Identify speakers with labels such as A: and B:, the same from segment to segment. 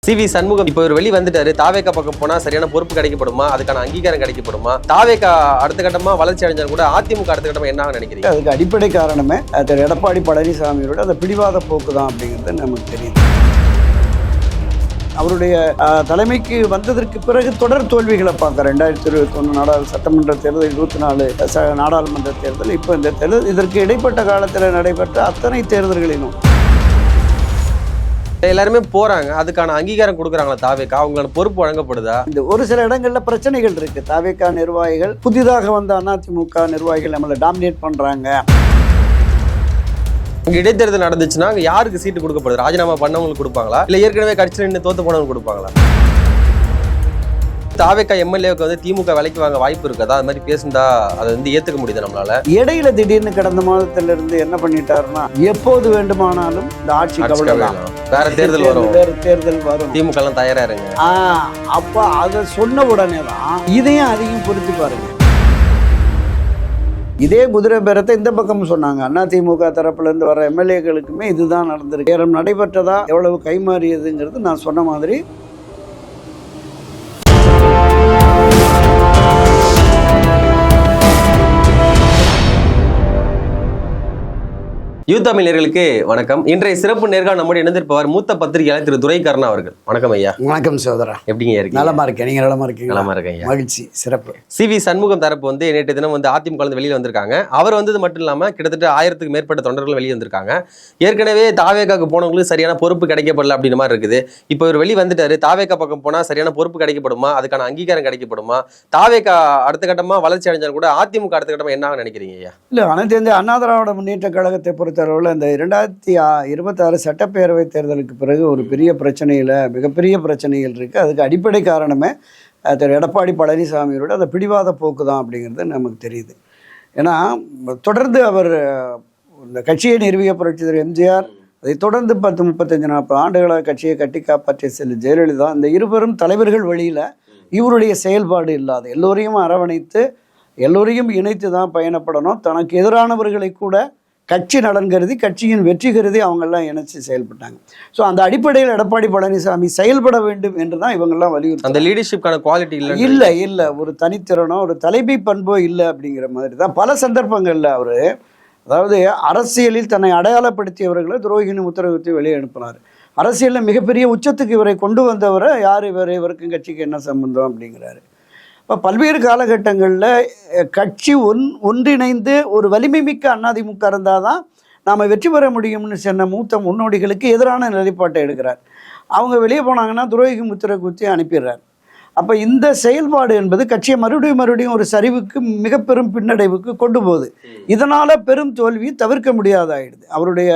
A: CV. Shanmugam இப்போ ஒரு வெளி வந்துட்டாரு. தாவேக்கா பக்கம் போனா சரியான பொறுப்பு கிடைக்கப்படுமா, அதுக்கான அங்கீகாரம் கிடைக்கப்படுமா, தாவேக்கா அடுத்த கட்டமா வளர்ச்சி அடைஞ்சாலும் கூட அதிமுக அடுத்த கட்டமா என்ன நினைக்கிறீங்க?
B: அதுக்கு அடிப்படை காரணமே திரு எடப்பாடி பழனிசாமியோட அந்த பிடிவாத போக்கு தான் அப்படிங்கிறது நமக்கு தெரியுது. அவருடைய தலைமைக்கு வந்ததற்கு பிறகு தொடர் தோல்விகளை பார்க்க 2021 சட்டமன்ற தேர்தல், 24 நாடாளுமன்ற தேர்தல், இப்போ இந்த தேர்தல், இதற்கு இடைப்பட்ட காலத்தில் நடைபெற்ற அத்தனை தேர்தல்களிலும்
A: எல்லாருமே போறாங்க. அதுக்கான அங்கீகாரம் கொடுக்குறாங்களா தாவேக்கா? அவங்களோட பொறுப்பு வழங்கப்படுதா?
B: இந்த ஒரு சில இடங்கள்ல பிரச்சனைகள் இருக்கு. தாவேக்கா நிர்வாகிகள், புதிதாக வந்த அதிமுக நிர்வாகிகள் நம்மளை டாமினேட் பண்றாங்க.
A: இடைத்தேர்தல் நடந்துச்சுன்னா யாருக்கு சீட்டு கொடுக்கப்படுது? ராஜினாமா பண்ணவங்களுக்கு கொடுப்பாங்களா, இல்ல ஏற்கனவே கட்சியில் நின்று தோத்து போனவங்களுக்கு கொடுப்பாங்களா? தாவேக்கா எம்எல்ஏவுக்கு வந்து திமுக விலைக்கு வாங்க வாய்ப்பு இருக்குதா? அது மாதிரி பேசுந்தா அதை ஏத்துக்க முடியுது நம்மளால?
B: இடையில திடீர்னு கடந்த மாதத்துல இருந்து என்ன பண்ணிட்டாருன்னா, எப்போது வேண்டுமானாலும் இந்த ஆட்சி கவலைலாம்,
A: வேற தேர்தல் வரும்,
B: வேற தேர்தல் வரும்,
A: திமுக எல்லாம் தயாரா இருங்க.
B: அப்ப அதை சொன்ன உடனே தான் இதையும் அதையும் பொருத்தி பாருங்க. இதே குதிரை பேரத்தை இந்த பக்கம் சொன்னாங்க. அதிமுக தரப்புல இருந்து வர எம்எல்ஏக்களுக்குமே இதுதான் நடந்திருக்கு. நேரம் நடைபெற்றதா, எவ்வளவு கைமாறியதுங்கிறது நான் சொன்ன மாதிரி.
A: யூத்தமிழர்களுக்கு வணக்கம். இன்றைய சிறப்பு நேர்காணல் நம்முடைய இணைந்திருப்பவர் மூத்த பத்திரிகையாளர் திரு துரைக்கருணா அவர்கள். வணக்கம் ஐயா.
B: வணக்கம் சோதரா.
A: எப்படிங்க இருக்கீங்க?
B: நலமா இருக்கேன். நீங்க நலமா இருக்கீங்க?
A: நலமா இருக்கேன் ஐயா.
B: மகிழ்ச்சி. சிறப்பு.
A: சி.வி. சண்முகம் தரப்பு நேற்று தினம் அதிமுக வெளியில் வந்திருக்காங்க. அவர் வந்தது மட்டும் இல்லாம கிட்டத்தட்ட 1000க்கு மேற்பட்ட தொண்டர்கள் வெளியே வந்திருக்காங்க. ஏற்கனவே தாவேக்காக்கு போனவங்களுக்கு சரியான பொறுப்பு கிடைக்கப்படல அப்படின்ற மாதிரி இருக்குது. இப்போ ஒரு வெளி வந்துட்டாரு. தாவேக்கா பக்கம் போனா சரியான பொறுப்பு கிடைக்கப்படுமா, அதுக்கான அங்கீகாரம் கிடைக்கப்படுமா, தாவேக்கா அடுத்த கட்டமா வளர்ச்சி அடைஞ்சாலும் கூட அதிமுக அடுத்த கட்டமா என்ன நினைக்கிறீங்க ஐயா?
B: இல்ல, அனைத்து இந்திய அண்ணா திராவிட முன்னேற்ற கழகத்தை பொறுத்தளவில் இந்த 2026 சட்டப்பேரவை தேர்தலுக்கு பிறகு ஒரு பெரிய பிரச்சனையில், மிகப்பெரிய பிரச்சனைகள் இருக்குது. அதுக்கு அடிப்படை காரணமே திரு எடப்பாடி பழனிசாமியோட அந்த பிடிவாத போக்கு தான் அப்படிங்கிறது நமக்கு தெரியுது. ஏன்னா தொடர்ந்து அவர் இந்த கட்சியை நிறுவிய புரட்சி திரு எம்ஜிஆர், அதை தொடர்ந்து 35-40 ஆண்டுகளாக கட்சியை கட்டி காப்பாற்றிய செல்வி ஜெயலலிதா, இந்த இருவரும் தலைவர்கள் வழியில் இவருடைய செயல்பாடு இல்லாத, எல்லோரையும் அரவணைத்து எல்லோரையும் இணைத்து தான் பயணப்படணும். தனக்கு எதிரானவர்களை கூட கட்சி நலன் கருதி, கட்சியின் வெற்றி கருதி அவங்கெல்லாம் இணைச்சு செயல்பட்டாங்க. ஸோ அந்த அடிப்படையில் எடப்பாடி பழனிசாமி செயல்பட வேண்டும் என்று தான் இவங்கெல்லாம் வலியுறுத்தி.
A: அந்த லீடர்ஷிப்கான குவாலிட்டி
B: இல்லை ஒரு தனித்திறனோ ஒரு தலைமை பண்போ இல்லை அப்படிங்கிற மாதிரி தான் பல சந்தர்ப்பங்களில் அவர், அதாவது அரசியலில் தன்னை அடையாளப்படுத்தியவர்களை துரோகின்னு உத்தரவிட்டு வெளியே அனுப்பினார். அரசியலில் மிகப்பெரிய உச்சத்துக்கு இவரை கொண்டு வந்தவரை யார் இவருக்கும் கட்சிக்கு என்ன சம்பந்தம் அப்படிங்கிறாரு. இப்போ பல்வேறு காலகட்டங்களில் கட்சி ஒன்றிணைந்து ஒரு வலிமை மிக்க அதிமுக இருந்தால் தான் நாம் வெற்றி பெற முடியும்னு சொன்ன மூத்த முன்னோடிகளுக்கு எதிரான நிலைப்பாட்டை எடுக்கிறார். அவங்க வெளியே போனாங்கன்னா துரோகி முத்திரை குத்தி அனுப்பிடுறார். அப்போ இந்த செயல்பாடு என்பது கட்சியை மறுபடியும் ஒரு சரிவுக்கு, மிக பெரும் பின்னடைவுக்கு கொண்டு போகுது. இதனால் பெரும் தோல்வி தவிர்க்க முடியாதாயிடுது. அவருடைய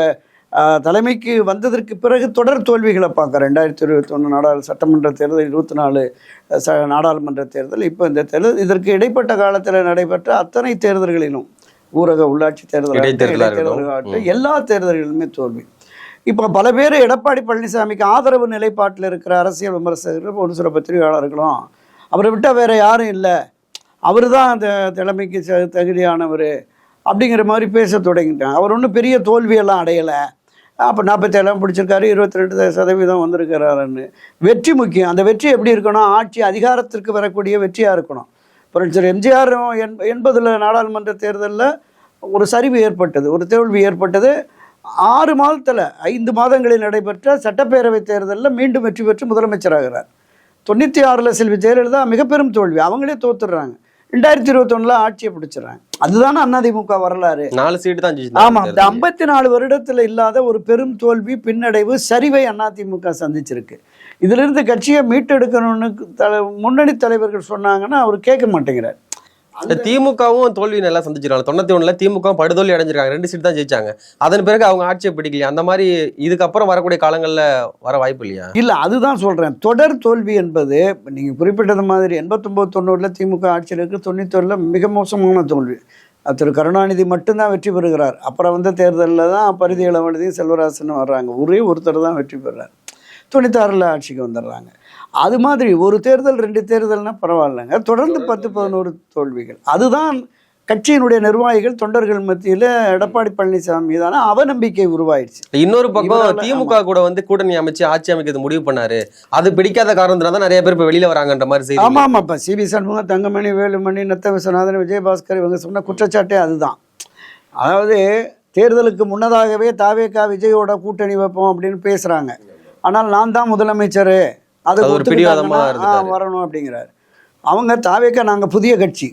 B: தலைமைக்கு வந்ததற்கு பிறகு தொடர் தோல்விகளை பார்க்க 2021 சட்டமன்ற தேர்தல், 24 நாடாளுமன்ற தேர்தல், இப்போ இந்த தேர்தல், இதற்கு இடைப்பட்ட காலத்தில் நடைபெற்ற அத்தனை தேர்தல்களிலும், ஊரக உள்ளாட்சி தேர்தல், எல்லா தேர்தல்களிலுமே தோல்வி. இப்போ பல பேர் எடப்பாடி பழனிசாமிக்கு ஆதரவு நிலைப்பாட்டில் இருக்கிற அரசியல் விமர்சகர்கள், ஒரு சில பத்திரிகையாளர்களும் அவரை விட்டால் வேற யாரும் இல்லை, அவர் தான் அந்த தலைமைக்கு தகுதியானவர் அப்படிங்கிற மாதிரி பேச தொடங்கிட்டாங்க. அவர் ஒன்றும் பெரிய தோல்வியெல்லாம் அடையலை, அப்போ 47 பிடிச்சிருக்காரு, 22% வந்திருக்கிறாருன்னு. வெற்றி முக்கியம். அந்த வெற்றி எப்படி இருக்கணும்? ஆட்சி அதிகாரத்திற்கு வரக்கூடிய வெற்றியாக இருக்கணும். புரட்சியர் எம்ஜிஆர் 80 நாடாளுமன்ற தேர்தலில் ஒரு சரிவு ஏற்பட்டது, ஒரு தோல்வி ஏற்பட்டது. 6 மாதத்தில் 5 மாதங்களில் நடைபெற்ற சட்டப்பேரவை தேர்தலில் மீண்டும் வெற்றி பெற்று முதலமைச்சராகிறார். 96 செல்வி ஜெயலலிதா மிகப்பெரும் தோல்வி, அவங்களே தோத்துடுறாங்க. 2021 ஆட்சியை பிடிச்சிடறாங்க. அதுதானே அதிமுக வரலாறு.
A: 4 சீட்டு தான்.
B: ஆமா, இந்த 54 வருடத்துல இல்லாத ஒரு பெரும் தோல்வி, பின்னடைவு, சரிவை அதிமுக சந்திச்சிருக்கு. இதுல இருந்து கட்சியை மீட்டெடுக்கணும்னு முன்னணி தலைவர்கள் சொன்னாங்கன்னா அவர் கேட்க மாட்டேங்கிறார்.
A: திமுகவும் தோல்வி நல்லா சந்திச்சிருக்காங்க. 91 திமுக படுதோல்வி அடைஞ்சிருக்காங்க, 2 சீட் தான் ஜெயிச்சாங்க. அதன் பிறகு அவங்க ஆட்சியை பிடிக்கலையா? அந்த மாதிரி இதுக்கப்புறம் வரக்கூடிய காலங்களில் வர வாய்ப்பு இல்லையா? இல்லை, அதுதான் சொல்றேன். தொடர் தோல்வி என்பது நீங்க குறிப்பிட்டது மாதிரி 89-90 திமுக ஆட்சியில் இருக்கு, 91 மிக மோசமான தோல்வி. திரு கருணாநிதி மட்டும்தான் வெற்றி பெறுகிறார். அப்புறம் வந்த தேர்தலில் தான் பரிதி இளவழுதியும் செல்வராசன் வர்றாங்க. ஒரே ஒருத்தர் தான் வெற்றி பெறுறார். 96 ஆட்சிக்கு வந்துடுறாங்க. அது மாதிரி ஒரு தேர்தல் 2 தேர்தல்னா பரவாயில்லைங்க, தொடர்ந்து 10-11 தோல்விகள். அதுதான்
B: கட்சியினுடைய நிர்வாகிகள் தொண்டர்கள் மத்தியில் எடப்பாடி பழனிசாமி மீதான அவநம்பிக்கை உருவாயிடுச்சு.
A: இன்னொரு பக்கம் திமுக கூட வந்து கூட்டணி அமைச்சு ஆட்சி அமைக்கிறது முடிவு பண்ணாரு. அது பிடிக்காத காரணத்தினால தான் நிறைய பேர் இப்ப வெளியில வராங்கன்ற மாதிரி செய்தி.
B: ஆமா ஆமா, இப்ப சிபி சண்முகம், தங்கமணி, வேலுமணி, நத்த விஸ்வநாதன், விஜயபாஸ்கர் இவங்க சொன்ன குற்றச்சாட்டே அதுதான். அதாவது தேர்தலுக்கு முன்னதாகவே தாவேகா விஜயோட கூட்டணி வைப்போம் அப்படின்னு பேசுறாங்க. ஆனால் நான் தான் முதலமைச்சர், அது
A: ஒரு பிடிவாதமா
B: வரணும் அப்படிங்கிறாரு. அவங்க தாவேகா நாங்கள் புதிய கட்சி,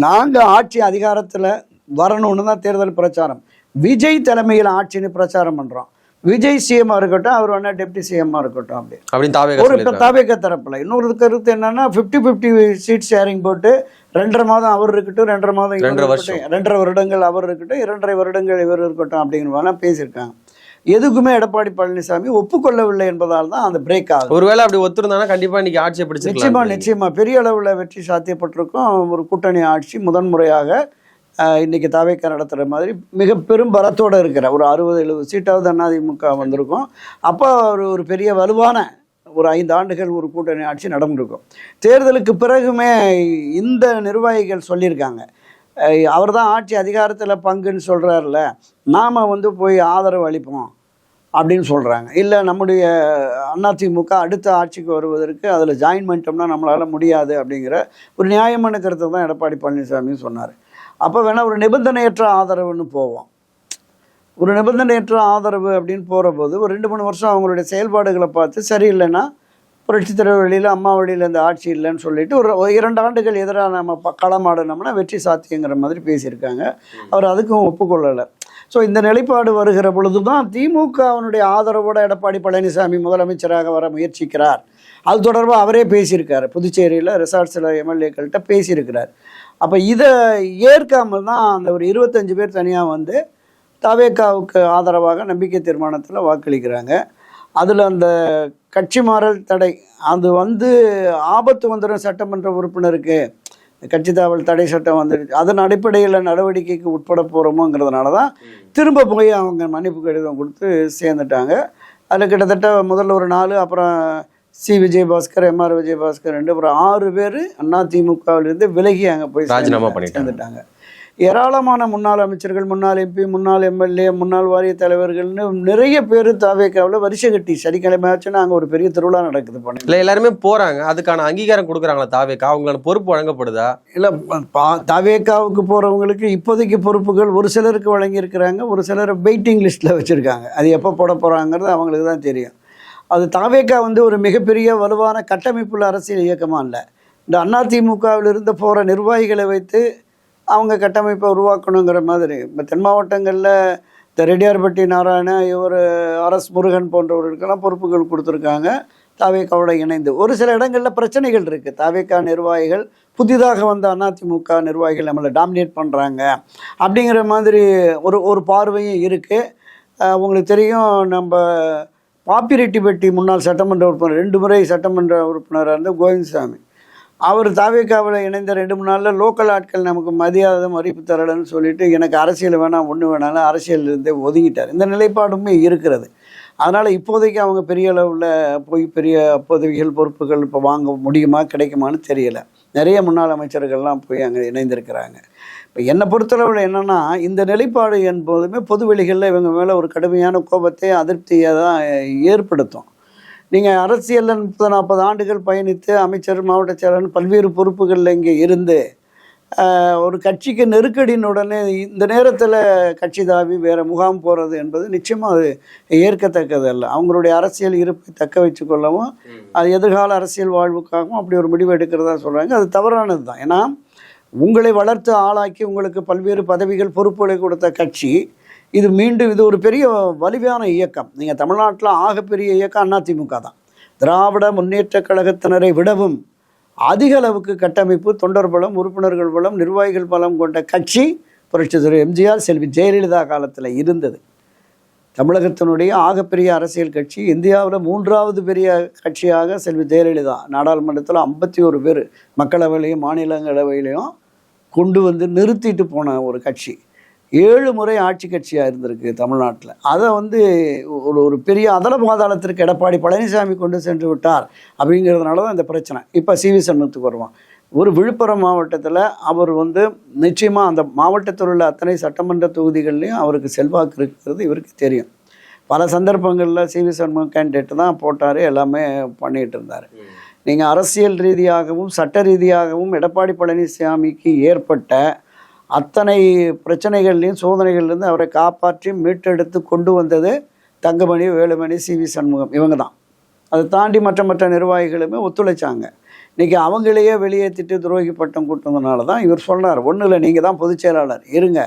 B: நாங்கள் ஆட்சி அதிகாரத்தில் வரணும்னு தான் தேர்தல் பிரச்சாரம். விஜய் தலைமையில் ஆட்சின்னு பிரச்சாரம் பண்ணுறோம். விஜய் சிஎம்மா இருக்கட்டும், அவர் வேணா டெப்டி சிஎம்மா இருக்கட்டும் அப்படின்னு ஒரு தாவேகா தரப்பில். இன்னொரு கருத்து என்னன்னா 50-50 சீட் ஷேரிங் போட்டு 2.5 மாதம் அவர் இருக்கட்டும், 2.5 மாதம் 2.5 வருடங்கள் அவர் இருக்கட்டும், 2.5 வருடங்கள் இவர் இருக்கட்டும் அப்படிங்கிற மாதிரிலாம் பேசியிருக்காங்க. எதுக்குமே எடப்பாடி பழனிசாமி ஒப்புக்கொள்ளவில்லை என்பதால் தான் அந்த பிரேக் ஆகுது.
A: ஒருவேளை அப்படி ஒத்துருந்தாங்கன்னா கண்டிப்பா இன்னைக்கு ஆட்சியை பிடிச்சிருக்கலாம்.
B: நிச்சயமா பெரிய அளவில் வெற்றி சாத்தியப்பட்டிருக்கும். ஒரு கூட்டணி ஆட்சி முதன்முறையாக இன்னைக்கு தாவேக்கா நடத்துகிற மாதிரி மிக பெரும் பலத்தோடு இருக்கிற ஒரு 60-70 சீட்டாவது அதிமுக வந்திருக்கும். அப்போ ஒரு பெரிய வலுவான ஒரு 5 ஆண்டுகள் ஒரு கூட்டணி ஆட்சி நடந்திருக்கும். தேர்தலுக்கு பிறகுமே இந்த நிர்வாகிகள் சொல்லியிருக்காங்க, அவர் தான் ஆட்சி அதிகாரத்தில் பங்குன்னு சொல்கிறாருல, நாம் வந்து போய் ஆதரவு அளிப்போம் அப்படின்னு சொல்கிறாங்க. இல்லை நம்முடைய அதிமுக அடுத்த ஆட்சிக்கு வருவதற்கு அதில் ஜாயின் பண்ணிட்டோம்னா நம்மளால் முடியாது அப்படிங்கிற ஒரு நியாயமான கருத்தை தான் எடப்பாடி பழனிசாமி சொன்னார். அப்போ வேணால் ஒரு நிபந்தனையற்ற ஆதரவுன்னு போவோம். ஒரு நிபந்தனையற்ற ஆதரவு அப்படின்னு போகிற போது ஒரு 2-3 வருஷம் அவங்களுடைய செயல்பாடுகளை பார்த்து சரியில்லைன்னா புரட்சித் தலைவர் வழியில், அம்மா வழியில் இந்த ஆட்சி இல்லைன்னு சொல்லிட்டு ஒரு 2 ஆண்டுகள் எதிராக நம்ம களமாடினோம்னா வெற்றி சாத்தியங்கிற மாதிரி பேசியிருக்காங்க. அவர் அதுக்கும் ஒப்புக்கொள்ளலை. ஸோ இந்த நிலைப்பாடு வருகிற பொழுது தான் திமுகவினுடைய ஆதரவோடு எடப்பாடி பழனிசாமி முதலமைச்சராக வர முயற்சிக்கிறார். அது தொடர்பாக அவரே பேசியிருக்காரு. புதுச்சேரியில் ரிசார்ட்ஸில் எம்எல்ஏக்கள்கிட்ட பேசியிருக்கிறார். அப்போ இதை ஏற்காமல் தான் அந்த ஒரு 25 பேர் தனியாக வந்து தாவேகாவுக்கு ஆதரவாக நம்பிக்கை தீர்மானத்தில் வாக்களிக்கிறாங்க. அதில் அந்த கட்சி மாறல் தடை அது வந்து ஆபத்து வந்துடும் சட்டமன்ற உறுப்பினருக்கு, கட்சி தாவல் தடை சட்டம் வந்துடுச்சு, அதன் அடிப்படையில் நடவடிக்கைக்கு உட்பட போகிறோமோங்கிறதுனால தான் திரும்ப போய் அவங்க மன்னிப்பு கடிதம் கொடுத்து சேர்ந்துட்டாங்க. அதில் கிட்டத்தட்ட முதல்ல ஒரு 4, அப்புறம் சி விஜயபாஸ்கர், எம்ஆர் விஜயபாஸ்கர் 2, அப்புறம் 6 பேர் அதிமுகவிலிருந்து விலகி அங்கே போய்
A: ராஜினாமா பண்ணிட்டு
B: சேர்ந்துட்டாங்க. ஏராளமான முன்னாள் அமைச்சர்கள், முன்னாள் எம்பி, முன்னாள் எம்எல்ஏ, முன்னாள் வாரிய தலைவர்கள்னு நிறைய பேர் தாவேக்காவில் வரிசை கட்டி சனிக்கிழமை ஆச்சுன்னா அங்கே ஒரு பெரிய திருவிழா நடக்குது.
A: இல்லை எல்லாருமே போகிறாங்க, அதுக்கான அங்கீகாரம் கொடுக்குறாங்களா தாவேக்கா? அவங்களோட பொறுப்பு வழங்கப்படுதா?
B: இல்லை, தாவேக்காவுக்கு போகிறவங்களுக்கு இப்போதைக்கு பொறுப்புகள் ஒரு சிலருக்கு வழங்கியிருக்கிறாங்க, ஒரு சிலர் வெயிட்டிங் லிஸ்ட்டில் வச்சுருக்காங்க. அது எப்போ போட போகிறாங்கிறது அவங்களுக்கு தான் தெரியும். அது தாவேக்கா வந்து ஒரு மிகப்பெரிய வலுவான கட்டமைப்புள்ள அரசியல் இயக்கமாக இல்லை. இந்த அதிமுகவில் இருந்து போகிற நிர்வாகிகளை வைத்து அவங்க கட்டமைப்பை உருவாக்கணுங்கிற மாதிரி. இப்போ தென் மாவட்டங்களில் இந்த ரெட்டியார்பட்டி நாராயணன், இவர் RS முருகன் போன்றவர்களுக்கெல்லாம் பொறுப்புகள் கொடுத்துருக்காங்க தாவேக்காவோட இணைந்து. ஒரு சில இடங்களில் பிரச்சனைகள் இருக்குது. தாவேக்கா நிர்வாகிகள் புதிதாக வந்த அதிமுக நிர்வாகிகள் நம்மளை டாமினேட் பண்ணுறாங்க அப்படிங்கிற மாதிரி ஒரு பார்வையும் இருக்குது. உங்களுக்கு தெரியும், நம்ம பாப்பிரெட்டிப்பட்டி முன்னாள் சட்டமன்ற உறுப்பினர், 2 முறை சட்டமன்ற உறுப்பினராக இருந்த கோவிந்தசாமி, அவர் தாவேக்காவில் இணைந்த 2-3 நாளில் லோக்கல் ஆட்கள் நமக்கு மரியாதை மதிப்பு தரலன்னு சொல்லிட்டு எனக்கு அரசியல் வேணாம், ஒன்று வேணாலும் அரசியலிருந்தே ஒதுங்கிட்டார். இந்த நிலைப்பாடுமே இருக்கிறது. அதனால் இப்போதைக்கு அவங்க பெரிய அளவில் போய் பெரிய பதவிகள் பொறுப்புகள் இப்போ வாங்க முடியுமா கிடைக்குமான்னு தெரியலை. நிறைய முன்னாள் அமைச்சர்கள்லாம் போய் அங்கே இணைந்திருக்கிறாங்க. இப்போ என்னை பொறுத்தளவில் என்னென்னா, இந்த நிலைப்பாடு என்பதுமே பொதுவெளிகளில் இவங்க மேலே ஒரு கடுமையான கோபத்தை, அதிருப்தியை தான் ஏற்படுத்தும். நீங்கள் அரசியலில் 30-40 ஆண்டுகள் பயணித்து அமைச்சர், மாவட்ட செயலர், பல்வேறு பொறுப்புகளில் இங்கே இருந்து ஒரு கட்சிக்கு நெருக்கடியினுடனே இந்த நேரத்தில் கட்சி தாவி வேறு முகாம் போகிறது என்பது நிச்சயமாக அது ஏற்கத்தக்கது அல்ல. அவங்களுடைய அரசியல் இருப்பை தக்க வச்சு கொள்ளவும் அது எதிர்கால அரசியல் வாழ்வுக்காகவும் அப்படி ஒரு முடிவு எடுக்கிறதா சொல்கிறாங்க. அது தவறானது தான். ஏன்னா உங்களை வளர்த்து ஆளாக்கி உங்களுக்கு பல்வேறு பதவிகள் பொறுப்புகளை கொடுத்த கட்சி இது மீண்டும் இது ஒரு பெரிய வலிமையான இயக்கம். நீங்கள் தமிழ்நாட்டில் ஆகப்பெரிய இயக்கம் அதிமுக தான். திராவிட முன்னேற்ற கழகத்தினரை விடவும் அதிக அளவுக்கு கட்டமைப்பு, தொண்டர் பலம், உறுப்பினர்கள் பலம், நிர்வாகிகள் பலம் கொண்ட கட்சி புரட்சித் தலைவர் எம்ஜிஆர், செல்வி ஜெயலலிதா காலத்தில் இருந்தது. தமிழகத்தினுடைய ஆகப்பெரிய அரசியல் கட்சி, இந்தியாவில் 3வது பெரிய கட்சியாக செல்வி ஜெயலலிதா நாடாளுமன்றத்தில் 51 பேர் மக்களவையிலையும் மாநிலங்களவையிலையும் கொண்டு வந்து நிறுத்திட்டு போன ஒரு கட்சி. 7 முறை ஆட்சி கட்சியாக இருந்திருக்கு தமிழ்நாட்டில். அதை வந்து ஒரு பெரிய அதல பாதாளத்திற்கு எடப்பாடி பழனிசாமி கொண்டு சென்று விட்டார் அப்படிங்கிறதுனால தான் இந்த பிரச்சனை. இப்போ சிவி சண்முகத்துக்கு வருவான். ஒரு விழுப்புரம் மாவட்டத்தில் அவர் வந்து நிச்சயமாக அந்த மாவட்டத்தில் உள்ள அத்தனை சட்டமன்ற தொகுதிகள்லையும் அவருக்கு செல்வாக்கு இருக்கிறது இவருக்கு தெரியும். பல சந்தர்ப்பங்களில் சிவி சண்முகம் கேண்டிடேட் தான் போட்டார், எல்லாமே பண்ணிகிட்டு இருந்தார். நீங்கள் அரசியல் ரீதியாகவும் சட்ட ரீதியாகவும் எடப்பாடி பழனிசாமிக்கு ஏற்பட்ட அத்தனை பிரச்சனைகள்லையும் சோதனைகள்லேருந்து அவரை காப்பாற்றி மீட்டெடுத்து கொண்டு வந்தது தங்கமணி, வேலுமணி, சிவி சண்முகம், இவங்க தான். அதை தாண்டி மற்ற நிர்வாகிகளுமே ஒத்துழைச்சாங்க. இன்றைக்கி அவங்களையே வெளியேற்றிட்டு துரோகி பட்டம் கூட்டுனதுனால தான் இவர் சொன்னார், ஒன்றும் இல்லை, நீங்கள் தான் பொதுச் செயலாளர் இருங்க,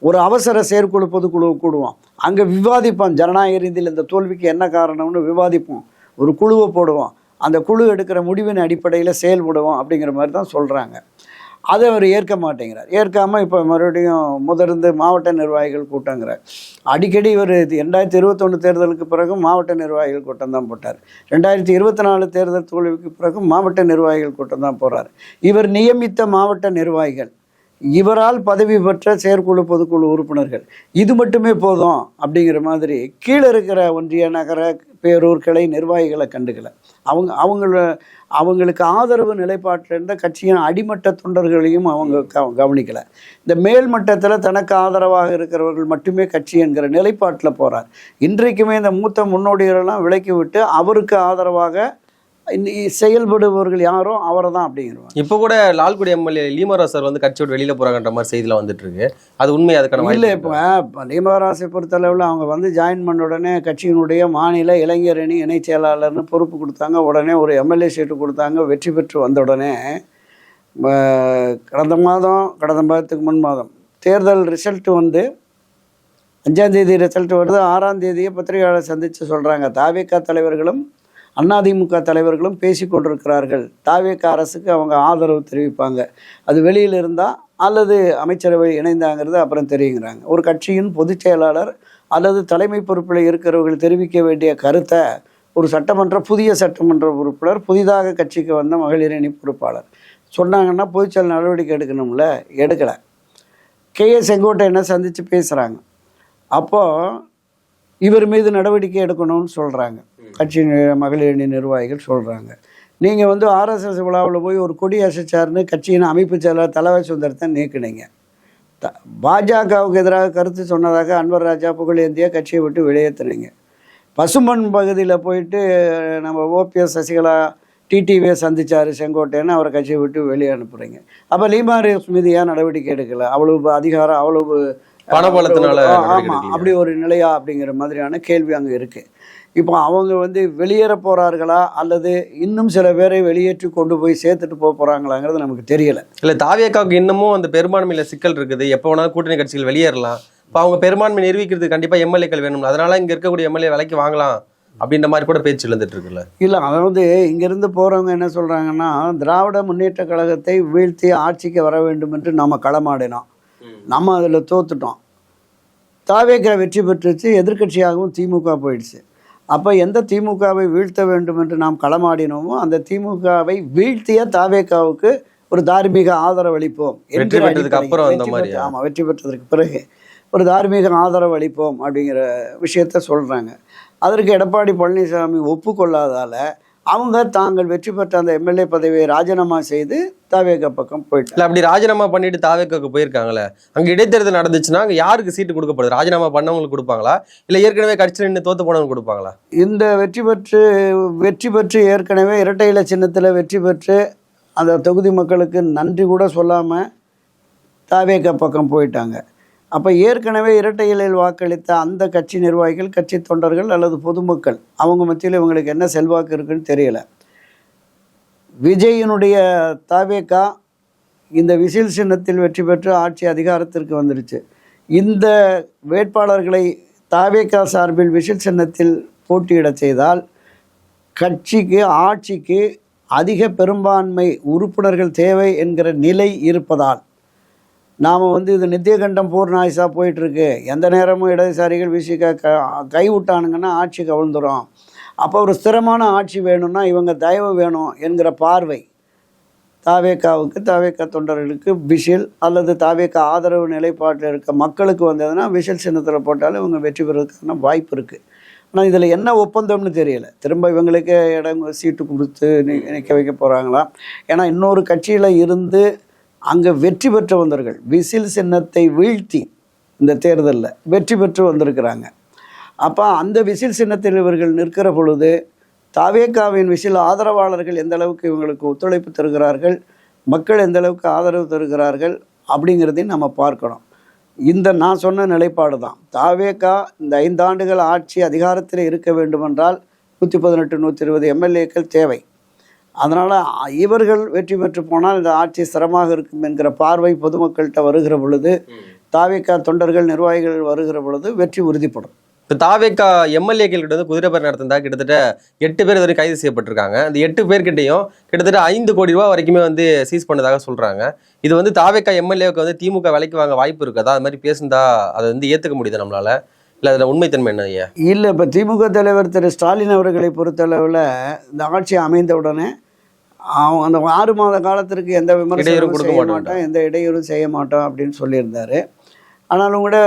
B: ஒரு அவசர செயற்குழு பொதுக்குழு கூடுவோம், அங்கே விவாதிப்போம், ஜனநாயக ரீதியில் இந்த தோல்விக்கு என்ன காரணம்னு விவாதிப்போம், ஒரு குழுவை போடுவோம், அந்த குழு எடுக்கிற முடிவின் அடிப்படையில் செயல்படுவோம் அப்படிங்கிற மாதிரி தான் சொல்கிறாங்க. அதை அவர் ஏற்க மாட்டேங்கிறார். ஏற்காமல் இப்போ மறுபடியும் முதிர்ந்து மாவட்ட நிர்வாகிகள் கூட்டங்கிறார். அடிக்கடி இவர் 2021 தேர்தலுக்கு பிறகும் மாவட்ட நிர்வாகிகள் கூட்டம் தான் போட்டார். 2024 தேர்தல் தோல்விக்கு பிறகும் மாவட்ட நிர்வாகிகள் கூட்டம் தான் போகிறார். இவர் நியமித்த மாவட்ட நிர்வாகிகள், இவரால் பதவி பெற்ற செயற்குழு பொதுக்குழு உறுப்பினர்கள், இது மட்டுமே போதும் அப்படிங்கிற மாதிரி கீழே இருக்கிற ஒன்றிய நகர பேரூர் கிளை நிர்வாகிகளை கண்டுக்கலை. அவங்களுக்கு ஆதரவு நிலைப்பாட்டில் இருந்த கட்சியின் அடிமட்ட தொண்டர்களையும் அவங்க கவனிக்கலை. இந்த மேல்மட்டத்தில் தனக்கு ஆதரவாக இருக்கிறவர்கள் மட்டுமே கட்சி என்கிற நிலைப்பாட்டில் போகிறார். இன்றைக்குமே இந்த மூத்த முன்னோடிகளெல்லாம் விலக்கி விட்டு அவருக்கு ஆதரவாக செயல்படுபவர்கள் யாரோ அவரை தான் அப்படிங்கிறோம்.
A: இப்போ கூட லால்குடி எம்எல்ஏ லீமராசர் வந்து கட்சியோட வெளியில் போகிறாங்கன்ற மாதிரி செய்திலாம் வந்துட்டு இருக்கு. அது உண்மை? அதுக்கான
B: இல்லை, இப்போ லீமராசை பொறுத்தளவில் அவங்க வந்து ஜாயின் பண்ண உடனே கட்சியினுடைய மாநில இளைஞரணி இணை செயலாளர்னு பொறுப்பு கொடுத்தாங்க. உடனே ஒரு எம்எல்ஏ சீட்டு கொடுத்தாங்க. வெற்றி பெற்று வந்த உடனே கடந்த மாதத்துக்கு முன் மாதம் தேர்தல் ரிசல்ட்டு வந்து 5ஆம் தேதி ரிசல்ட் வருது. 6ஆம் தேதியே பத்திரிகையாளர் சந்தித்து சொல்கிறாங்க, தாவேகா தலைவர்களும் அதிமுக தலைவர்களும் பேசி கொண்டிருக்கிறார்கள், தாவேகா அரசுக்கு அவங்க ஆதரவு தெரிவிப்பாங்க, அது வெளியில் இருந்தால் அல்லது அமைச்சரவை இணைந்தாங்கிறது அப்புறம் தெரியுங்கிறாங்க. ஒரு கட்சியின் பொதுச் செயலாளர் அல்லது தலைமை பொறுப்பில் இருக்கிறவர்கள் தெரிவிக்க வேண்டிய கருத்தை ஒரு புதிய சட்டமன்ற உறுப்பினர், புதிதாக கட்சிக்கு வந்த மகளிர் அணி பொறுப்பாளர் சொன்னாங்கன்னா பொதுச்செயல் நடவடிக்கை எடுக்கணும்ல, எடுக்கலை. செங்கோட்டையனை சந்தித்து பேசுகிறாங்க. அப்போது இவர் மீது நடவடிக்கை எடுக்கணும்னு சொல்கிறாங்க. கட்சி மகளிர் அணி நிர்வாகிகள் சொல்கிறாங்க, நீங்கள் வந்து ஆர்எஸ்எஸ் விழாவில் போய் ஒரு கொடி அசைச்சார்னு கட்சியின் அமைப்பு செயலாளர் தலைவர் சுந்தரத்தை நீக்கினீங்க. பாஜகவுக்கு எதிராக கருத்து சொன்னதாக அன்வர் ராஜா புகழேந்திய கட்சியை விட்டு வெளியேற்றுனீங்க. பசும்பன் பகுதியில் போயிட்டு நம்ம ஓபிஎஸ் சசிகலா டிடிவியை சந்தித்தார் செங்கோட்டைன்னு அவரை கட்சியை விட்டு வெளியே அனுப்புகிறீங்க. அப்போ லீமாரிஸ் மீது ஏன் நடவடிக்கை எடுக்கலை? அவ்வளவு அதிகாரம், அவ்வளவு
A: பணபலத்தினால
B: அப்படி ஒரு நிலையா அப்படிங்கிற மாதிரியான கேள்வி அங்கே இருக்குது. இப்போ அவங்க வந்து வெளியேற போகிறார்களா அல்லது இன்னும் சில பேரை வெளியேற்றி கொண்டு போய் சேர்த்துட்டு போகிறாங்களாங்கிறது நமக்கு தெரியலை.
A: இல்லை, தாவேகாவுக்கு இன்னமும் அந்த பெரும்பான்மையில் சிக்கல் இருக்குது. எப்போ வேணாலும் கூட்டணி கட்சிகள் வெளியேறலாம். இப்போ அவங்க பெரும்பான்மை நிரூபிக்கிறதுக்கு கண்டிப்பாக எம்எல்ஏக்கள் வேணும். அதனால இங்கே இருக்கக்கூடிய எம்எல்ஏ விலைக்கு வாங்கலாம் அப்படின்ற மாதிரி கூட பேச்சு எழுந்துட்டு இருக்குல்ல.
B: இல்லை, அதாவது இங்கேருந்து போகிறவங்க என்ன சொல்கிறாங்கன்னா, திராவிட முன்னேற்ற கழகத்தை வீழ்த்தி ஆட்சிக்கு வர வேண்டும் என்று நம்ம களமாடினோம், நம்ம அதில் தோத்துட்டோம். தாவேகா வெற்றி பெற்றுச்சு, எதிர்கட்சியாகவும் திமுக போயிடுச்சு. அப்போ எந்த திமுகவை வீழ்த்த வேண்டும் என்று நாம் களமாடினோமோ அந்த திமுகவை வீழ்த்திய தாவேகாவுக்கு ஒரு தார்மீக ஆதரவு அளிப்போம்.
A: வெற்றி பெற்றதற்கு
B: பிறகு ஒரு தார்மீக ஆதரவு அளிப்போம் அப்படிங்கிற விஷயத்த சொல்கிறாங்க. அதற்கு எடப்பாடி பழனிசாமி ஒப்புக்கொள்ளாதால அவங்க தாங்கள் வெற்றி பெற்ற அந்த எம்எல்ஏ பதவியை ராஜினாமா செய்து தாவேகா பக்கம் போயிட்டு.
A: அப்படி ராஜினாமா பண்ணிட்டு தாவேகாவுக்கு போயிருக்காங்களே, அங்கே இடைத்தேர்தல் நடந்துச்சுன்னா அங்கே யாருக்கு சீட்டு கொடுக்கப்படுது? ராஜினாமா பண்ணவங்களுக்கு கொடுப்பாங்களா, இல்லை ஏற்கனவே கட்சியில் நின்று தோத்து போனவங்க கொடுப்பாங்களா?
B: இந்த வெற்றி பெற்று ஏற்கனவே இரட்டை இலை சின்னத்தில் வெற்றி பெற்று அந்த தொகுதி மக்களுக்கு நன்றி கூட சொல்லாமல் தாவேகா பக்கம் போயிட்டாங்க. அப்போ ஏற்கனவே இரட்டை இலையில் வாக்களித்த அந்த கட்சி நிர்வாகிகள், கட்சி தொண்டர்கள் அல்லது பொதுமக்கள் அவங்க மத்தியில் இவங்களுக்கு என்ன செல்வாக்கு இருக்குன்னு தெரியலை. விஜயினுடைய தாவேகா இந்த விசில் சின்னத்தில் வெற்றி பெற்று ஆட்சி அதிகாரத்திற்கு வந்துடுச்சு. இந்த வேட்பாளர்களை தாவேகா சார்பில் விசில் சின்னத்தில் போட்டியிட செய்தால் கட்சிக்கு, ஆட்சிக்கு அதிக பெரும்பான்மை உறுப்பினர்கள் தேவை என்கிற நிலை இருப்பதால் நாம் வந்து இது நித்தியகண்டம் பூர்ணாயுசா போயிட்டுருக்கு, எந்த நேரமும் இடதுசாரிகள் கை விட்டானுங்கன்னா ஆட்சி கவிழ்ந்துடும். அப்போ ஒரு ஸ்திரமான ஆட்சி வேணும்னா இவங்க தயவு வேணும் என்கிற பார்வை தாவேகாவுக்கு, தாவேகா தொண்டர்களுக்கு விசில் அல்லது தாவேகா ஆதரவு நிலைப்பாட்டில் இருக்க மக்களுக்கு வந்ததுன்னா விசில் சின்னத்தில் போட்டாலும் இவங்க வெற்றி பெறுவதற்கான வாய்ப்பு இருக்குது. ஆனால் இதில் என்ன ஒப்பந்தம்னு தெரியல. திரும்ப இவங்களுக்கு இடம் சீட்டு கொடுத்து நிற்க வைக்க போகிறாங்களா? ஏன்னா இன்னொரு கட்சியில் இருந்து அங்கே வெற்றி பெற்று வந்தவர்கள் விசில் சின்னத்தை வீழ்த்தி இந்த தேர்தலில் வெற்றி பெற்று வந்திருக்கிறாங்க. அப்போ அந்த விசில் சின்னத்தில் இவர்கள் நிற்கிற பொழுது தாவேகாவின் விசில் ஆதரவாளர்கள் எந்த அளவுக்கு இவங்களுக்கு ஒத்துழைப்பு தருகிறார்கள், மக்கள் எந்த அளவுக்கு ஆதரவு தருகிறார்கள் அப்படிங்கிறதையும் நம்ம பார்க்கணும். நான் சொன்ன நிலைப்பாடு தான். தாவேகா இந்த 5 ஆண்டுகள் ஆட்சி அதிகாரத்தில் இருக்க வேண்டுமென்றால் 118 120 எம்எல்ஏக்கள் தேவை. அதனால் இவர்கள் வெற்றி பெற்று போனால் இந்த ஆட்சி சிரமமாக இருக்கும் என்கிற பார்வை பொதுமக்கள்கிட்ட வருகிற பொழுது, தாவேகா தொண்டர்கள் நிர்வாகிகள் வருகிற பொழுது வெற்றி உறுதிப்படும்.
A: இப்போ தாவேகா எம்எல்ஏக்கள் கிட்ட வந்து குதிரை பேர் நடத்தினா கிட்டத்தட்ட 8 பேர் வரை கைது செய்யப்பட்டிருக்காங்க. அந்த 8 பேர்கிட்டையும் கிட்டத்தட்ட 5 கோடி ரூபா வரைக்குமே வந்து சீஸ் பண்ணதாக சொல்றாங்க. இது வந்து தாவேகா எம்எல்ஏவுக்கு வந்து திமுக விலைக்கு வாங்க வாய்ப்பு இருக்குதா? அது மாதிரி பேசுந்தா அதை வந்து ஏற்றுக்க முடியுது நம்மளால? இல்லை அதில் உண்மைத்தன்மை என்ன ஐயா?
B: இல்லை, இப்போ திமுக தலைவர் திரு ஸ்டாலின் அவர்களை பொறுத்தளவில் இந்த ஆட்சி அமைந்த உடனே அவங்க அந்த 6 மாத காலத்திற்கு எந்த விமர்சனமும் செய்ய மாட்டோம், எந்த இடையூறும் செய்ய மாட்டோம் அப்படின்னு சொல்லியிருந்தாரு. ஆனாலும் கூட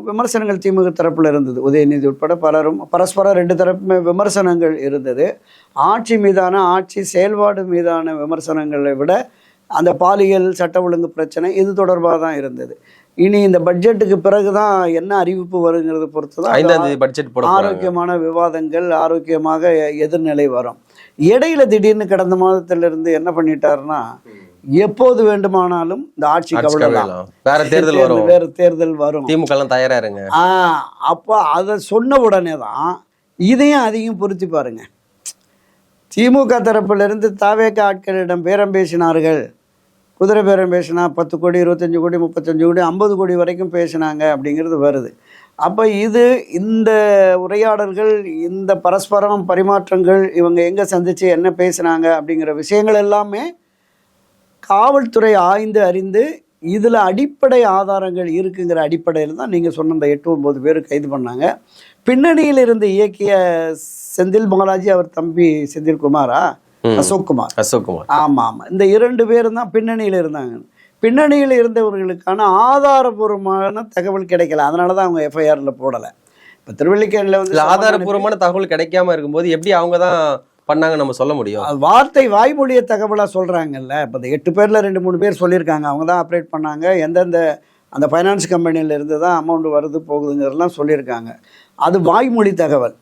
B: விமர்சனங்கள் திமுக தரப்பில் இருந்தது. உதயநிதி உட்பட பலரும் பரஸ்பரம் 2 தரப்புமே விமர்சனங்கள் இருந்தது. ஆட்சி மீதான, ஆட்சி செயல்பாடு மீதான விமர்சனங்களை விட அந்த பாலியல் சட்ட ஒழுங்கு பிரச்சனை இது தொடர்பாக தான் இருந்தது. இனி இந்த பட்ஜெட்டுக்கு பிறகு தான் என்ன அறிவிப்பு வருங்கிறது பொறுத்து தான் ஆரோக்கியமான விவாதங்கள், ஆரோக்கியமாக எதிர்நிலை வரும். இடையில திடீர்னு கடந்த மாதத்திலிருந்து என்ன பண்ணிட்டாருன்னா, எப்போது வேண்டுமானாலும் இந்த ஆட்சி கவலைலாம்,
A: வேற
B: தேர்தல் வரும்,
A: திமுக எல்லாம் தயாரா இருங்க.
B: அப்போ அதை சொன்ன உடனே தான் இதையும் அதையும் பொருத்தி பாருங்க. திமுக தரப்பிலிருந்து தாவேகா ஆட்களிடம் பேரம் பேசினார்கள், குதிரை பேரம் பேசினா 10 கோடி 25 கோடி 35 கோடி 50 கோடி வரைக்கும் பேசினாங்க அப்படிங்கிறது வருது. அப்போ இந்த உரையாடல்கள், இந்த பரஸ்பரம் பரிமாற்றங்கள், இவங்க எங்கே சந்தித்து என்ன பேசுனாங்க அப்படிங்கிற விஷயங்கள் எல்லாமே காவல்துறை ஆய்ந்து அறிந்து இதில் அடிப்படை ஆதாரங்கள் இருக்குங்கிற அடிப்படையில் தான் நீங்கள் சொன்ன இந்த 8-9 பேர் கைது பண்ணாங்க. பின்னணியில் இருந்து இயக்கிய செந்தில் பாலாஜி, அவர் தம்பி செந்தில்குமாரா, அசோக்குமார். ஆமாம், இந்த 2 பேரும் தான் பின்னணியில் இருந்தாங்க. பின்னணியில் இருந்தவர்களுக்கான ஆதாரபூர்வமான தகவல் கிடைக்கல, அதனால தான் அவங்க எஃப்ஐஆரில் போடலை. இப்போ திருவல்லிக்கேணியில் வந்து
A: ஆதாரபூர்வமான தகவல் கிடைக்காம இருக்கும்போது எப்படி அவங்க தான் பண்ணாங்க நம்ம சொல்ல முடியும்?
B: வார்த்தை வாய்மொழியை தகவலாக சொல்கிறாங்கல்ல. இப்போ இந்த 8 பேரில் 2-3 பேர் சொல்லியிருக்காங்க, அவங்க தான் ஆப்ரேட் பண்ணாங்க, எந்தெந்த அந்த ஃபைனான்ஸ் கம்பெனியில் இருந்து தான் அமௌண்ட் வருது போகுதுங்கிறதெல்லாம் சொல்லியிருக்காங்க. அது வாய்மொழி தகவல்.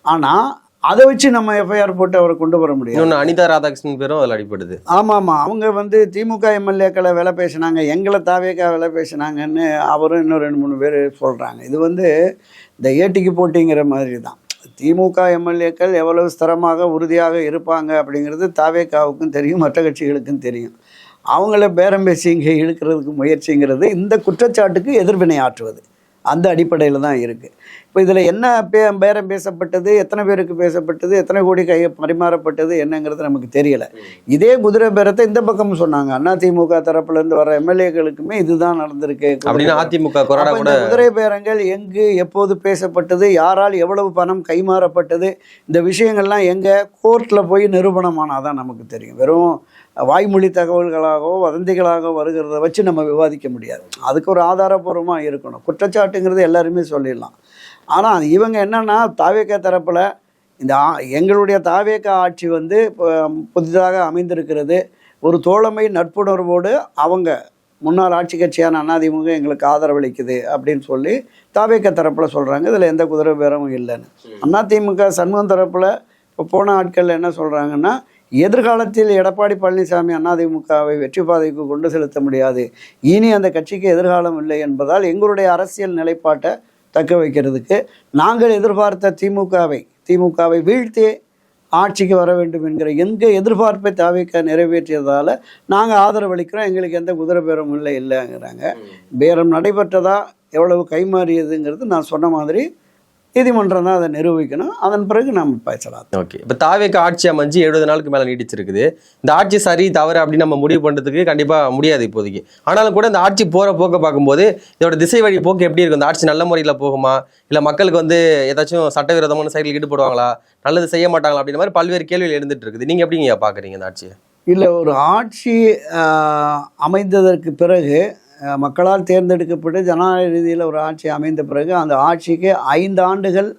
B: ஆனால் அதை வச்சு நம்ம எஃப்ஐஆர் போட்டு அவரை கொண்டு வர முடியும்.
A: இன்னொன்று அனிதா ராதாகிருஷ்ணன் பேரும் அதில் அடிப்படுது.
B: ஆமாம், அவங்க வந்து திமுக எம்எல்ஏக்களை விலை பேசினாங்க, எங்களை தாவேக்கா விலை பேசினாங்கன்னு அவரும் இன்னும் 2-3 பேர் சொல்கிறாங்க. இது வந்து இந்த ஏட்டிக்கு போட்டிங்கிற மாதிரி தான். திமுக எம்எல்ஏக்கள் எவ்வளவு ஸ்திரமாக உறுதியாக இருப்பாங்க அப்படிங்கிறது தாவேக்காவுக்கும் தெரியும், மற்ற கட்சிகளுக்கும் தெரியும். அவங்கள பேரம் பேசி இங்கே இழுக்கிறதுக்கு முயற்சிங்கிறது இந்த குற்றச்சாட்டுக்கு எதிர்வினை ஆற்றுவது, அந்த அடிப்படையில் தான் இருக்குது. இப்போ இதில் என்ன பேரம் பேசப்பட்டது, எத்தனை பேருக்கு பேசப்பட்டது, எத்தனை கோடி பரிமாறப்பட்டது என்னங்கிறது நமக்கு தெரியலை. இதே குதிரை பேரத்தை இந்த பக்கம் சொன்னாங்க, அதிமுக தரப்புலேருந்து வர எம்எல்ஏக்களுக்குமே இதுதான் நடந்திருக்கு
A: அப்படின்னு. அதிமுக
B: குதிரை பேரங்கள் எங்கு எப்போது பேசப்பட்டது, யாரால் எவ்வளவு பணம் கைமாறப்பட்டது, இந்த விஷயங்கள்லாம் எங்கே கோர்ட்டில் போய் நிரூபணமானால் தான் நமக்கு தெரியும். வெறும் வாய்மொழி தகவல்களாகவோ வதந்திகளாக வருகிறத வச்சு நம்ம விவாதிக்க முடியாது. அதுக்கு ஒரு ஆதாரபூர்வமாக இருக்கணும். குற்றச்சாட்டுங்கிறது எல்லாருமே சொல்லிடலாம். ஆனால் இவங்க என்னென்னா, தாவேக்கா தரப்பில் இந்த எங்களுடைய தாவேக்கா ஆட்சி வந்து புதிதாக அமைந்திருக்கிறது, ஒரு தோழமை நட்புணர்வோடு அவங்க முன்னாள் ஆட்சி கட்சியான அதிமுக எங்களுக்கு ஆதரவளிக்குது அப்படின்னு சொல்லி தாவேக்கா தரப்பில் சொல்கிறாங்க. இதில் எந்த குதிரை பேரமும் இல்லைன்னு. அதிமுக சண்முகம் தரப்பில் இப்போ போன ஆட்கள் என்ன சொல்கிறாங்கன்னா, எதிர்காலத்தில் எடப்பாடி பழனிசாமி அதிமுகவை வெற்றி பாதைக்கு கொண்டு செலுத்த முடியாது, இனி அந்த கட்சிக்கு எதிர்காலம் இல்லை என்பதால் எங்களுடைய அரசியல் நிலைப்பாட்டை தக்க வைக்கிறதுக்கு நாங்கள் எதிர்பார்த்த திமுகவை வீழ்த்தி ஆட்சிக்கு வர வேண்டும் என்கிற எங்கள் எதிர்பார்ப்பை தாவேக்கா நிறைவேற்றியதால் நாங்கள் ஆதரவளிக்கிறோம், எங்களுக்கு எந்த குதிரை பேரம் இல்லைங்கிறாங்க. பேரம் நடைபெற்றதா, எவ்வளவு கைமாறியதுங்கிறது நான் சொன்ன மாதிரி நீதிமன்றம் தான் அதை நிரூபிக்கணும். அதன் பிறகு நம்ம பேசலாம்.
A: ஓகே, இப்போ தாவேக்கா ஆட்சி அமைஞ்சு 70 நாளுக்கு மேலே நீடிச்சிருக்குது. இந்த ஆட்சி சரி தவறு அப்படின்னு நம்ம முடிவு பண்ணுறதுக்கு கண்டிப்பாக முடியாது இப்போதைக்கு. ஆனாலும் கூட இந்த ஆட்சி போகிற போக்க பார்க்கும்போது இதோட திசை வழி போக்கு எப்படி இருக்கும்? இந்த ஆட்சி நல்ல முறையில் போகுமா, இல்லை மக்களுக்கு வந்து ஏதாச்சும் சட்டவிரோதமான செயலில் ஈடுபடுவாங்களா, நல்லது செய்ய மாட்டாங்களா அப்படின்ற மாதிரி பல்வேறு கேள்விகள் எழுந்துட்டு இருக்குது. நீங்கள் எப்படிங்க பார்க்குறீங்க இந்த ஆட்சியை?
B: இல்லை, ஒரு ஆட்சி அமைந்ததற்கு பிறகு மக்களால் தேர்ந்தெடுக்கப்பட்டு ஜனநாயக ரீதியில் ஒரு ஆட்சி அமைந்த பிறகு அந்த ஆட்சிக்கு 5 ஆண்டுகள்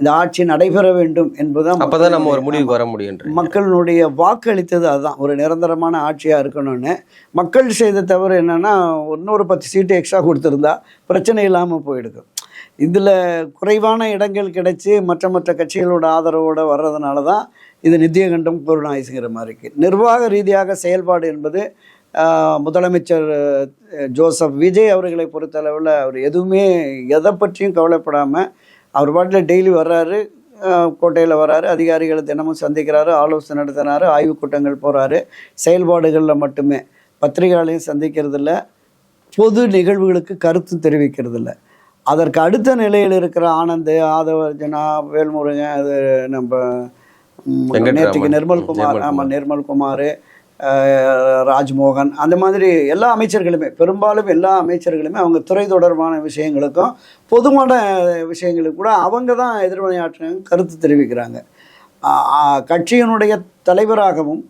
B: இந்த ஆட்சி நடைபெற வேண்டும் என்பதுதான்
A: அப்பதான் நம்ம ஒரு முடிவுக்கு வர முடியும்.
B: மக்களுடைய வாக்கு அளித்தது அதுதான், ஒரு நிரந்தரமான ஆட்சியாக இருக்கணும்னு. மக்கள் செய்த தவறு என்னன்னா, இன்னொரு 10 சீட்டு எக்ஸ்ட்ரா கொடுத்துருந்தா பிரச்சனை இல்லாமல் போயிடுது. இதில் குறைவான இடங்கள் கிடைச்சி மற்ற கட்சிகளோட ஆதரவோடு வர்றதுனால தான் இது நித்தியகண்டம் கருணாநிதிங்கிற மாதிரி இருக்குது. நிர்வாக ரீதியாக செயல்பாடு என்பது முதலமைச்சர் ஜோசப் விஜய் அவர்களை பொறுத்தளவில் அவர் எதுவுமே எதை பற்றியும் கவலைப்படாமல் அவர் பாட்டில் டெய்லி வர்றாரு, கோட்டையில் வர்றாரு, அதிகாரிகளை தினமும் சந்திக்கிறாரு, ஆலோசனை நடத்தினார், ஆய்வுக் கூட்டங்கள் போகிறாரு. செயல்பாடுகளில் மட்டுமே, பத்திரிகையாளையும் சந்திக்கிறதில்ல, பொது நிகழ்வுகளுக்கு கருத்து தெரிவிக்கிறதில்ல. அதற்கு அடுத்த நிலையில் இருக்கிற ஆனந்த், ஆதவர்ஜனா, வேல்முருகன், அது நம்ம நேற்றுக்கு நிர்மல்குமார், ராஜ்மோகன், அந்த மாதிரி எல்லா அமைச்சர்களுமே, பெரும்பாலும் எல்லா அமைச்சர்களுமே அவங்க துறை தொடர்பான விஷயங்களுக்கும் பொதுவான விஷயங்களுக்கு கூட அவங்க தான் எதிர்வினையாற்றுறாங்க, கருத்து தெரிவிக்கிறாங்க. கட்சியினுடைய தலைவராகவும்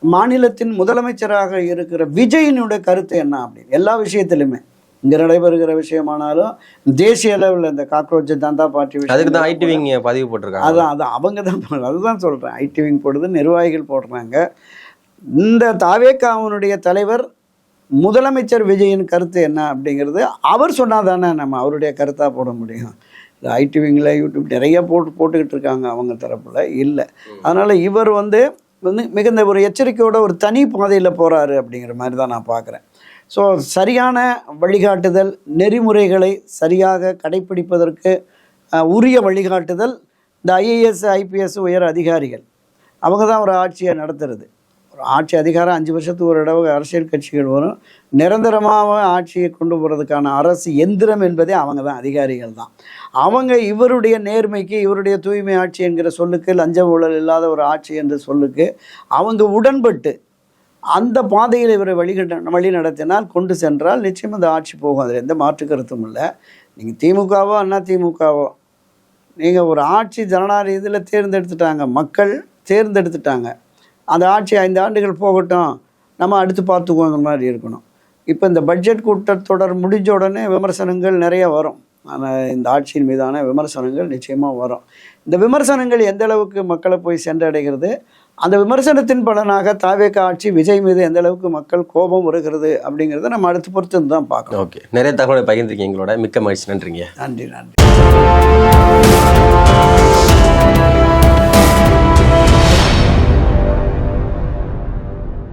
B: மாநிலத்தின் முதலமைச்சராக இருக்கிற விஜயினுடைய கருத்து என்ன அப்படின்னு எல்லா விஷயத்திலுமே, இங்கே நடைபெறுகிற விஷயமானாலும் தேசிய அளவில் இந்த காக்ரோச் ஜனதா பார்ட்டி விஷயம்,
A: அதுக்கு தான் ஐடி விங் பதிவு போட்டிருக்காங்க.
B: அதான் அவங்க தான், அதுதான் சொல்கிறேன், ஐடி விங் போடுறது, நிர்வாகிகள் போடுறாங்க. இந்த தாவேகாவினுடைய தலைவர் முதலமைச்சர் விஜயின் கருத்து என்ன அப்படிங்கிறது அவர் சொன்னால் தானே நம்ம அவருடைய கருத்தாக போட முடியும். இந்த ஐடி விங்கில் யூடியூப் நிறைய போட்டுக்கிட்டு இருக்காங்க அவங்க தரப்பில் இல்லை. அதனால் இவர் வந்து மிகுந்த ஒரு எச்சரிக்கையோட ஒரு தனி பாதையில் போகிறாரு அப்படிங்கிற மாதிரி தான் நான் பார்க்குறேன். ஸோ சரியான வழிகாட்டுதல், நெறிமுறைகளை சரியாக கடைப்பிடிப்பதற்கு உரிய வழிகாட்டுதல் இந்த ஐஏஎஸ் ஐபிஎஸ் உயர் அதிகாரிகள் அவங்க தான் ஒரு ஆட்சியை நடத்துறது. ஒரு ஆட்சி அதிகாரம் 5 வருஷத்துக்கு ஒரு தடவை அரசியல் கட்சிகள் வரும். நிரந்தரமாக ஆட்சியை கொண்டு போகிறதுக்கான அரசு எந்திரம் என்பதே அவங்க தான், அதிகாரிகள் தான். அவங்க இவருடைய நேர்மைக்கு, இவருடைய தூய்மை ஆட்சி என்கிற சொல்லுக்கு, லஞ்ச ஊழல் இல்லாத ஒரு ஆட்சி என்ற சொல்லுக்கு அவங்க உடன்பட்டு அந்த பாதையில் இவரை வழி நடத்தினால், கொண்டு சென்றால் நிச்சயம் அந்த ஆட்சி போகும். அதில் எந்த மாற்று கருத்தும் இல்லை. நீங்கள் திமுகவோ அண்ணா திமுகவோ, நீங்கள் ஒரு ஆட்சி ஜனநாயக இதில் தேர்ந்தெடுத்துட்டாங்க, மக்கள் தேர்ந்தெடுத்துட்டாங்க, அந்த ஆட்சி 5 ஆண்டுகள் போகட்டும், நம்ம அடுத்து பார்த்துக்குவோங்கிற மாதிரி இருக்கணும். இப்போ இந்த பட்ஜெட் கூட்டத்தொடர் முடிஞ்ச உடனே விமர்சனங்கள் நிறைய வரும். ஆனால் இந்த ஆட்சியின் மீதான விமர்சனங்கள் நிச்சயமாக வரும். இந்த விமர்சனங்கள் எந்த அளவுக்கு மக்களை போய் சென்றடைகிறது, அந்த விமர்சனத்தின் பலனாக தாவேகா ஆட்சி விஜய் மீது எந்த அளவுக்கு மக்கள் கோபம் வருகிறது அப்படிங்கிறத நம்ம அடுத்து பொறுத்து தான் பார்க்கணும்.
A: ஓகே, நிறைய தகவலை பகிர்ந்துருக்கீங்க, எங்களோட மிக்க மகிழ்ச்சி. நன்றிங்க.
B: நன்றி.